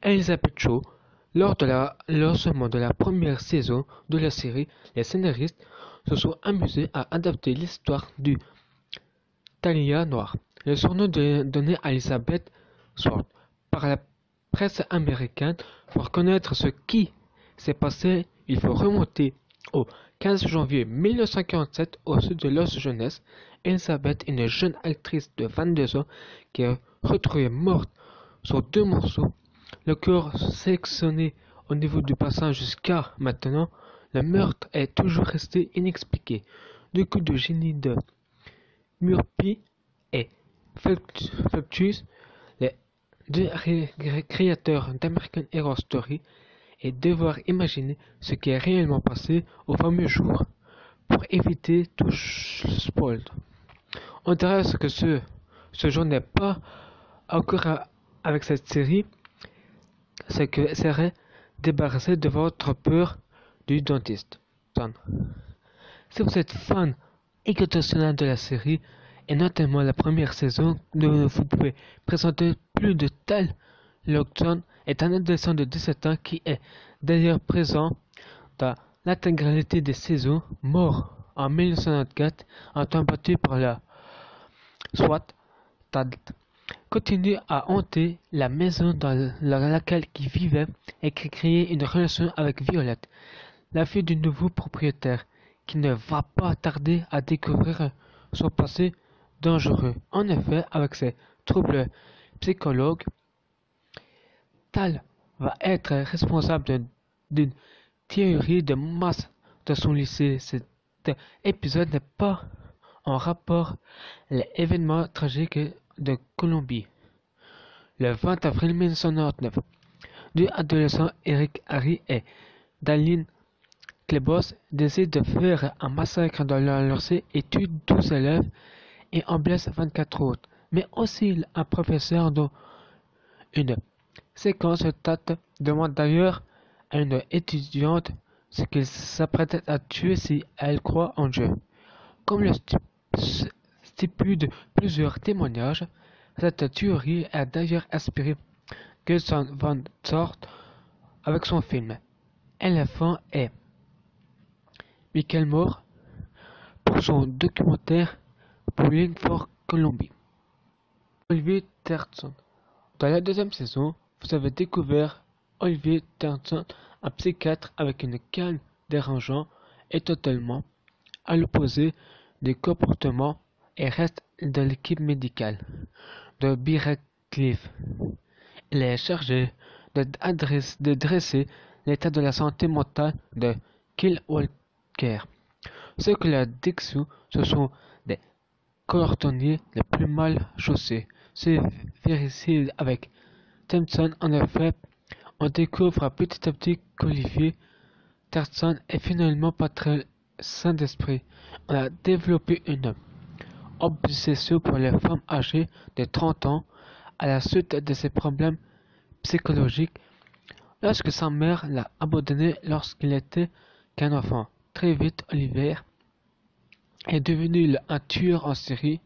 Elizabeth Shaw. Lors de la lancement de la première saison de la série, les scénaristes se sont amusés à adapter l'histoire du Thalia noir, le surnom donné à Elizabeth Sword par la presse américaine. Pour connaître ce qui s'est passé, il faut remonter au 15 janvier 1947 au sud de Los Angeles. Elizabeth, une jeune actrice de 22 ans qui est retrouvée morte sur 2 morceaux, le corps sectionné au niveau du bassin. Jusqu'à maintenant, le meurtre est toujours resté inexpliqué. Du coup de génie de Murphy et Fluctus, les deux créateurs d'American Horror Story, et devoir imaginer ce qui est réellement passé au fameux jour pour éviter tout spoil. On dirait que ce jour n'est pas encore avec cette série, c'est que serait débarrassé de votre peur du dentiste. Si vous êtes fan inconditionnel de la série, et notamment la première saison, vous pouvez présenter plus de tel. Lockton est un adolescent de 17 ans qui est d'ailleurs présent dans l'intégralité des saisons, mort en 1994 en temps battu par la SWAT. Tad continue à hanter la maison dans laquelle il vivait et qui créait une relation avec Violette, la fille du nouveau propriétaire, qui ne va pas tarder à découvrir son passé dangereux. En effet, avec ses troubles psychologiques, Tal va être responsable d'une théorie de masse dans son lycée. Cet épisode n'est pas en rapport avec les événements tragiques de Colombie. Le 20 avril 1999, deux adolescents, Eric Harry et Daline Klebos, décident de faire un massacre dans leur lycée et tuent 12 élèves et en blessent 24 autres, mais aussi un professeur dont une séquence Tate demande d'ailleurs à une étudiante ce qu'il s'apprêtait à tuer si elle croit en Dieu. Comme le stipule plusieurs témoignages, cette théorie a d'ailleurs inspiré Gus Van Sant avec son film Elephant et Michael Moore pour son documentaire Bowling for Columbine. Olivier Tertson. Dans la deuxième saison, vous avez découvert Olivier Tertson, un psychiatre avec une calme dérangeant et totalement à l'opposé des comportements et reste de l'équipe médicale de Bircliff. Il est chargé de dresser l'état de la santé mentale de Kyle Walker. Ceux qui la déxouent, ce sont des cordonniers les plus mal chaussés. C'est vérifié avec Thompson. En effet, on découvre petit à petit qu'Olivier Tertson est finalement pas très sain d'esprit. On a développé une obsession pour les femmes âgées de 30 ans à la suite de ses problèmes psychologiques lorsque sa mère l'a abandonné lorsqu'il était qu'un enfant. Très vite, Olivier est devenu un tueur en série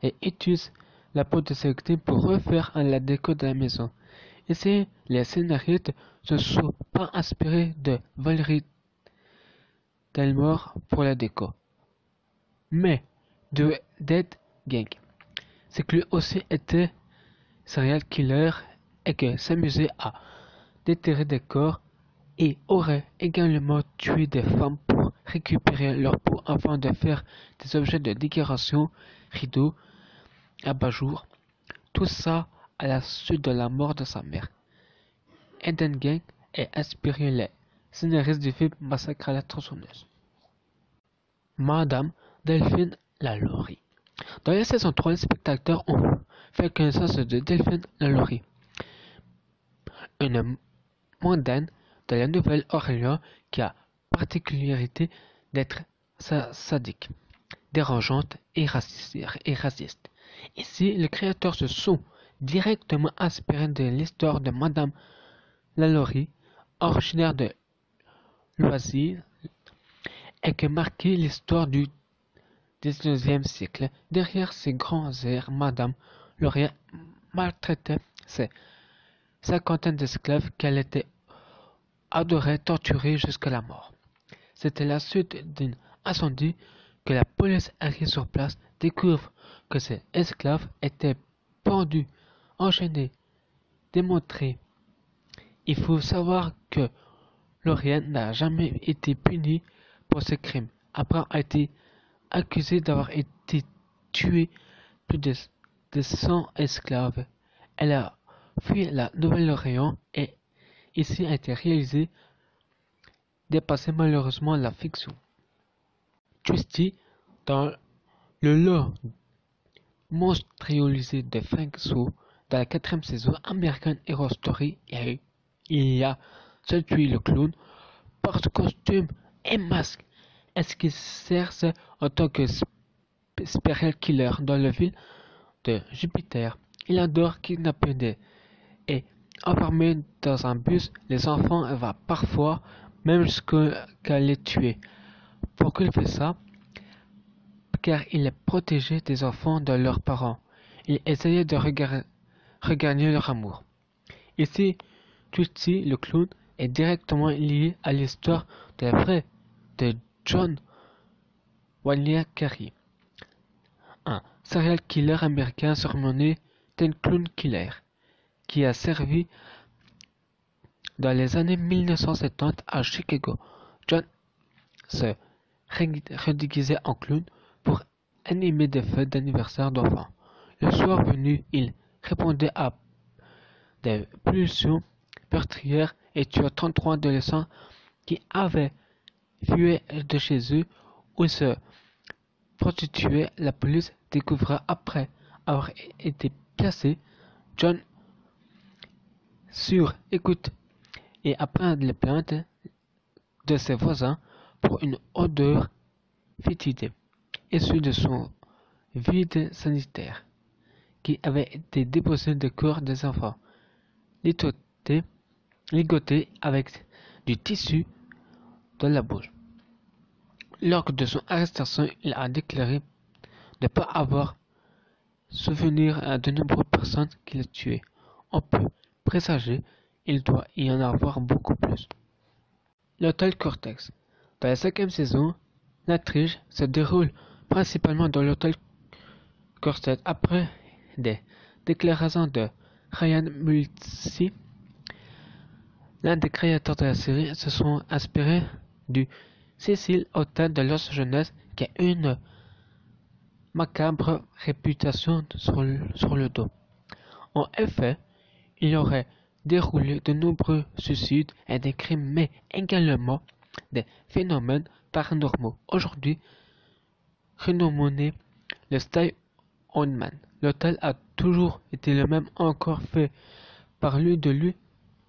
et utilise la peau de ses victimes pour refaire la déco de la maison. Ici, les scénaristes ne se sont pas inspirés de Valérie Delmore pour la déco, mais de Dead Gang. C'est que lui aussi était serial killer et que s'amusait à déterrer des corps et aurait également tué des femmes pour récupérer leur peau afin de faire des objets de décoration, rideaux, abat-jours, tout ça à la suite de la mort de sa mère. Eden Gang est inspiré les scénaristes du film Massacre à la tronçonneuse. Madame Delphine Lalaurie. Dans la saison 3, les spectateurs ont fait connaissance de Delphine Lalaurie, une mondaine de la Nouvelle-Orléans qui a particularité d'être sadique, dérangeante et raciste. Ici, les créateurs se sont directement inspirés de l'histoire de Madame Lalaurie, originaire de Loisir, et qui marquait l'histoire du XIXe siècle. Derrière ses grands airs, Madame Lalaurie maltraitait ses cinquantaine d'esclaves qu'elle était adorée, torturée jusqu'à la mort. C'était la suite d'un incendie que la police arrive sur place, découvre que ces esclaves étaient pendus, enchaînés, démontrés. Il faut savoir que Lauriane n'a jamais été punie pour ses crimes, après avoir été accusée d'avoir été tué plus de 100 esclaves. Elle a fui la Nouvelle-Orléans et ici a été réalisée, dépassé malheureusement la fiction. Twisty, dans le lot monstruosité de Frank Shaw, dans la 4e saison American Horror Story, il y a Cedric le clown, porte costume et masque. Est-ce qu'il exerce en tant que serial killer dans la ville de Jupiter? Il adore kidnapper et enfermer dans un bus les enfants et va parfois même jusqu'à les tuer. Pourquoi il fait ça? Car il est protégé des enfants de leurs parents. Il essayait de regagner leur amour. Ici, Twisty le clown est directement lié à l'histoire de la vraie de John Wayne Carey, un serial killer américain surnommé Teen Clown Killer, qui a servi dans les années 1970 à Chicago. John se redéguisait en clown pour animer des fêtes d'anniversaire d'enfants. Le soir venu, il répondait à des pulsions meurtrières et tua 33 adolescents qui avaient fui de chez eux où se prostituaient. La police découvra après avoir été placé John sur écoute et après les plaintes de ses voisins pour une odeur fétide issue de son vide sanitaire qui avait été déposé de corps des enfants ligotés avec du tissu dans la bouche. Lors de son arrestation, il a déclaré ne pas avoir souvenir de nombreuses personnes qu'il a tuées. On peut présager il doit y en avoir beaucoup plus. L'hôtel Cortex. Dans la 5e saison, l'intrigue se déroule principalement dans l'hôtel Cortex après des déclarations de Ryan Mulcy. L'un des créateurs de la série se sont inspirés du Cecil Hotel de Los Angeles qui a une macabre réputation sur le dos. En effet, il aurait déroulé de nombreux suicides et des crimes, mais également des phénomènes paranormaux. Aujourd'hui, renommé le Stay On Man, l'hôtel a toujours été le même, encore fait parler de lui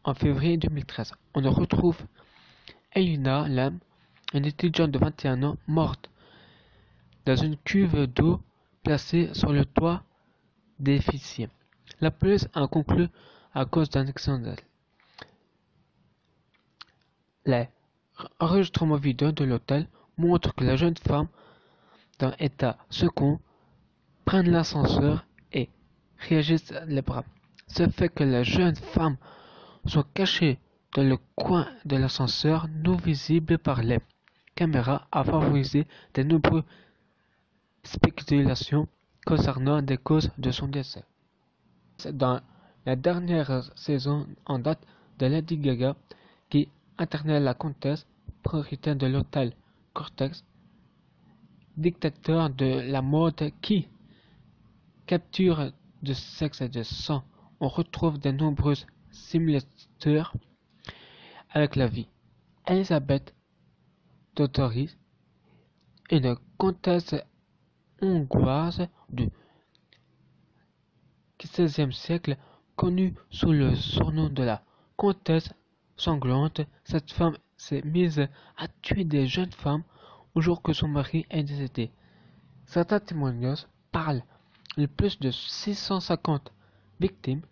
en février 2013. On retrouve Elina Lam, une étudiante de 21 ans, morte dans une cuve d'eau placée sur le toit d'édifice. La police a conclu à cause d'un accident. Les enregistrements vidéo de l'hôtel montrent que la jeune femme, dans état second, prend l'ascenseur et réagisse les bras. Ce fait que la jeune femme soit cachée dans le coin de l'ascenseur, non visible par les caméras, a favorisé de nombreuses spéculations concernant des causes de son décès. Dans la dernière saison en date de Lady Gaga, qui incarnait la comtesse propriétaire de l'hôtel Cortex, dictateur de la mode qui capture de sexe et de sang. On retrouve de nombreuses similitudes avec la vie. Elisabeth Dottori, une comtesse hongroise du XVIe siècle, connue sous le surnom de la comtesse sanglante. Cette femme s'est mise à tuer des jeunes femmes au jour que son mari est décédé. Certains témoignages parlent de plus de 650 victimes.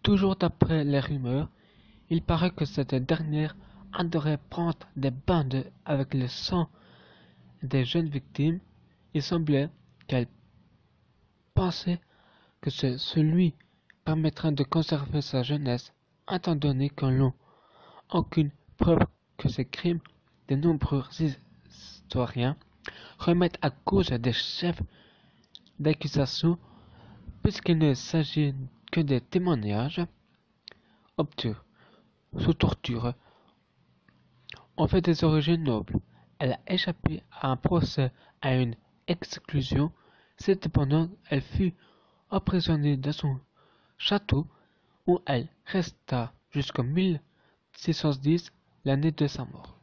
Toujours d'après les rumeurs, il paraît que cette dernière adorait prendre des bains avec le sang des jeunes victimes. Il semblait qu'elle pensait que c'est celui permettra de conserver sa jeunesse, étant donné qu'on n'a aucune preuve que ces crimes. De nombreux historiens remettent à cause des chefs d'accusation, puisqu'il ne s'agit que des témoignages obtenus sous torture. En fait des origines nobles, elle a échappé à un procès à une exclusion. Cependant, elle fut emprisonnée dans son château où elle resta jusqu'en 1610, l'année de sa mort.